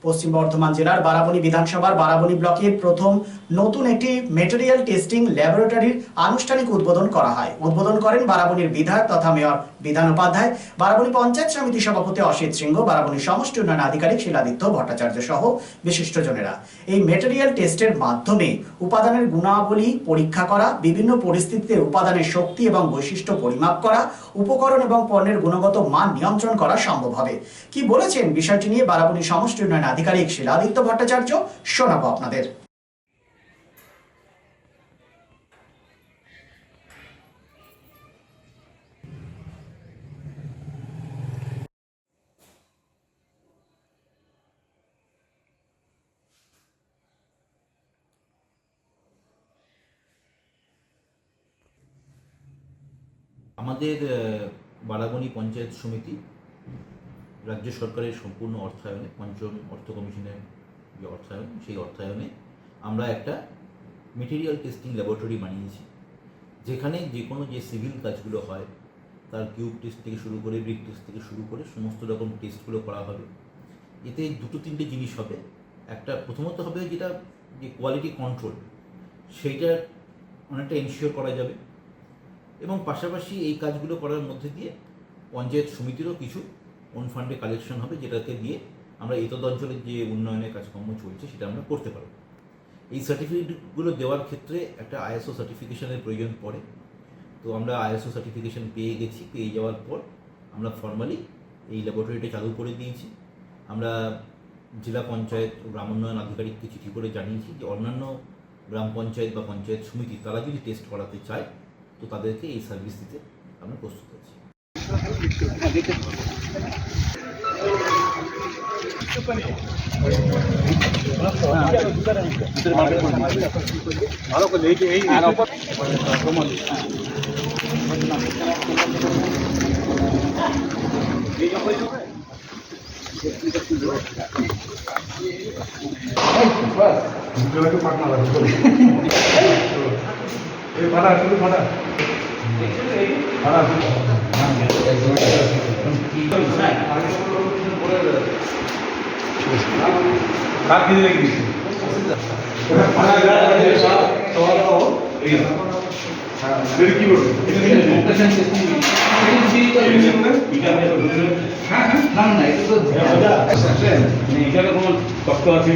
পশ্চিম বর্ধমান জেলার বারাবণী বিধানসভার বারাবণী ব্লকের প্রথম নতুন একটি মেটেরিয়াল টেস্টিং ল্যাবরেটরির আনুষ্ঠানিক উদ্বোধন করা হয়। উদ্বোধন করেন বারাবণীর বিধায়ক তথা মেয়র বিধান উপাধ্যায়, বারাবণী পঞ্চায়েত সমিতি সভাপতি অসিত সিংহ, বারাবণী সমষ্টি উন্নয়ন আধিকারিক শিলাদিত্য ভট্টাচার্য সহ বিশিষ্টজনেরা। এই মেটেরিয়াল টেস্টের মাধ্যমে উপাদানের গুণাবলী পরীক্ষা করা, বিভিন্ন পরিস্থিতিতে উপাদানের শক্তি এবং বৈশিষ্ট্য পরিমাপ করা, উপকরণ এবং পণ্যের গুণগত মান নিয়ন্ত্রণ করা সম্ভব হবে। কি বলেছেন বিষয়টি নিয়ে বারাবণী সমষ্টি উন্নয়ন আধিকারিক শিলাদিত্য ভট্টাচার্য, শোনাবো আপনাদের। আমাদের বারাবণী পঞ্চায়েত সমিতি রাজ্য সরকারের সম্পূর্ণ অর্থায়নে, পঞ্চম অর্থ কমিশনের যে অর্থায়ন, সেই অর্থায়নে আমরা একটা মেটেরিয়াল টেস্টিং ল্যাবরেটরি বানিয়েছি, যেখানে যে কোনো যে সিভিল কাজগুলো হয়, তার কিউব টেস্ট থেকে শুরু করে ব্রিক টেস্ট থেকে শুরু করে সমস্ত রকম টেস্টগুলো করা হবে। এতে দুটো তিনটে জিনিস হবে। একটা প্রথমত হবে যেটা যে কোয়ালিটি কন্ট্রোল, সেইটা অনেকটা এনশিওর করা যাবে, এবং পাশাপাশি এই কাজগুলো করার মধ্যে দিয়ে পঞ্চায়েত সমিতিরও কিছু ওন ফান্ডে কালেকশন হবে, যেটাকে দিয়ে আমরা এতদ অঞ্চলের যে উন্নয়নের কাজকর্ম চলছে সেটা আমরা করতে পারব। এই সার্টিফিকেটগুলো দেওয়ার ক্ষেত্রে একটা আইএসও সার্টিফিকেশনের প্রয়োজন পড়ে। তো আমরা আইএসও সার্টিফিকেশন পেয়ে গেছি। পেয়ে যাওয়ার পর আমরা ফর্মালি এই ল্যাবরেটরিটা চালু করে দিয়েছি। আমরা জেলা পঞ্চায়েত ও গ্রাম উন্নয়ন আধিকারিককে চিঠি করে জানিয়েছি যে অন্যান্য গ্রাম পঞ্চায়েত বা পঞ্চায়েত সমিতি তারা যদি টেস্ট করাতে চায় তো তাদেরকে এই সার্ভিস দিতে আমরা প্রস্তুত আছি। ভালো করে এই ভাড়া শুধু ভাড়া কার কিনে রেখে দিচ্ছি কি বলবো এখানে কোনো তত্ত্ব আছে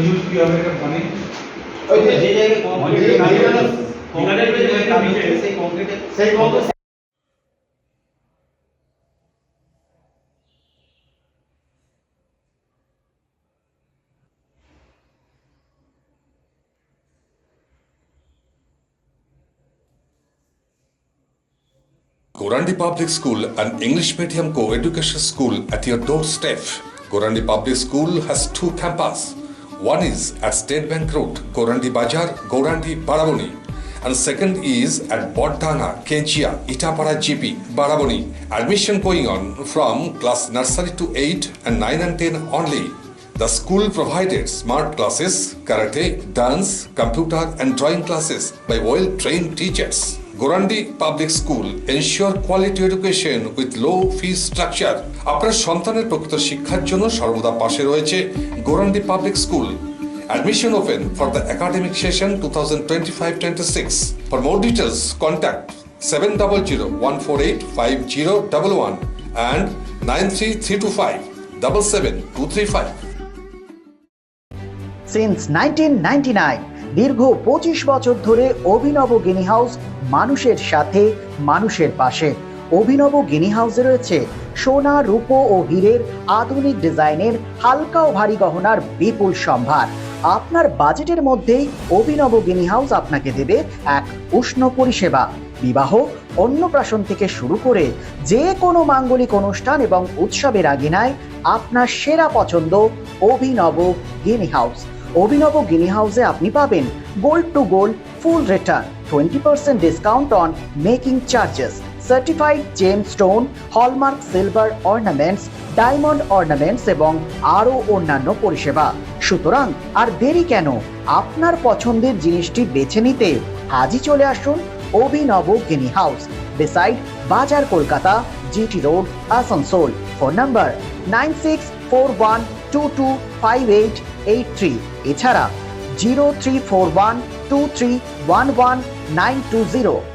ইউজ কি হবে পানি Gorandi Public School, an English medium co-education school at your doorstep. Gorandi Public School has two campuses. One is at State Bank Road, Gorandi Bajar, Gorandi, Baraboni. And second is at Bodhana, Kejia, Itapara GP, Baraboni. Admission going on from class nursery to 8 and 9 and 10 only. The school provided smart classes, karate, dance, computer and drawing classes by well-trained teachers. Gorandi Public School ensure quality education with low fee structure. আপনার সন্তানের প্রকৃত শিক্ষার জন্য সর্বদা পাশে রয়েছে Gorandi Public School. Admission open for the academic session 2025-26. For more details, contact 7001485011 and 93325 since 1999 দীর্ঘ 25 বছর ধরে অভিনব গিনি হাউস মানুষের সাথে, মানুষের পাশে। অভিনব গিনি হাউসে রয়েছে সোনা, রূপো ও হীরের আধুনিক ডিজাইনের হালকা ও ভারী গহনার বিপুল সম্ভার। আপনার বাজেটের মধ্যেই অভিনব গিনি হাউস আপনাকে দেবে এক উষ্ণ পরিষেবা। বিবাহ, অন্নপ্রাশন থেকে শুরু করে যে কোনো মাঙ্গলিক অনুষ্ঠান এবং উৎসবের আগিনায় আপনার সেরা পছন্দ অভিনব গিনি হাউস। অভিনব গিনি হাউসে আপনি পাবেন gold to gold full return, 20% discount on making charges, certified gem stone, hallmark silver ornaments, diamond ornaments এবং আরও অন্যান্য পরিষেবা। সুতরাং আর দেরি কেন? আপনার পছন্দের জিনিসটি বেছে নিতে আজই চলে আসুন অভিনব গিনি হাউস, beside বাজার Kolkata, GT Road, Asansol. Phone number 9641225883. এছাড়া 03412311 920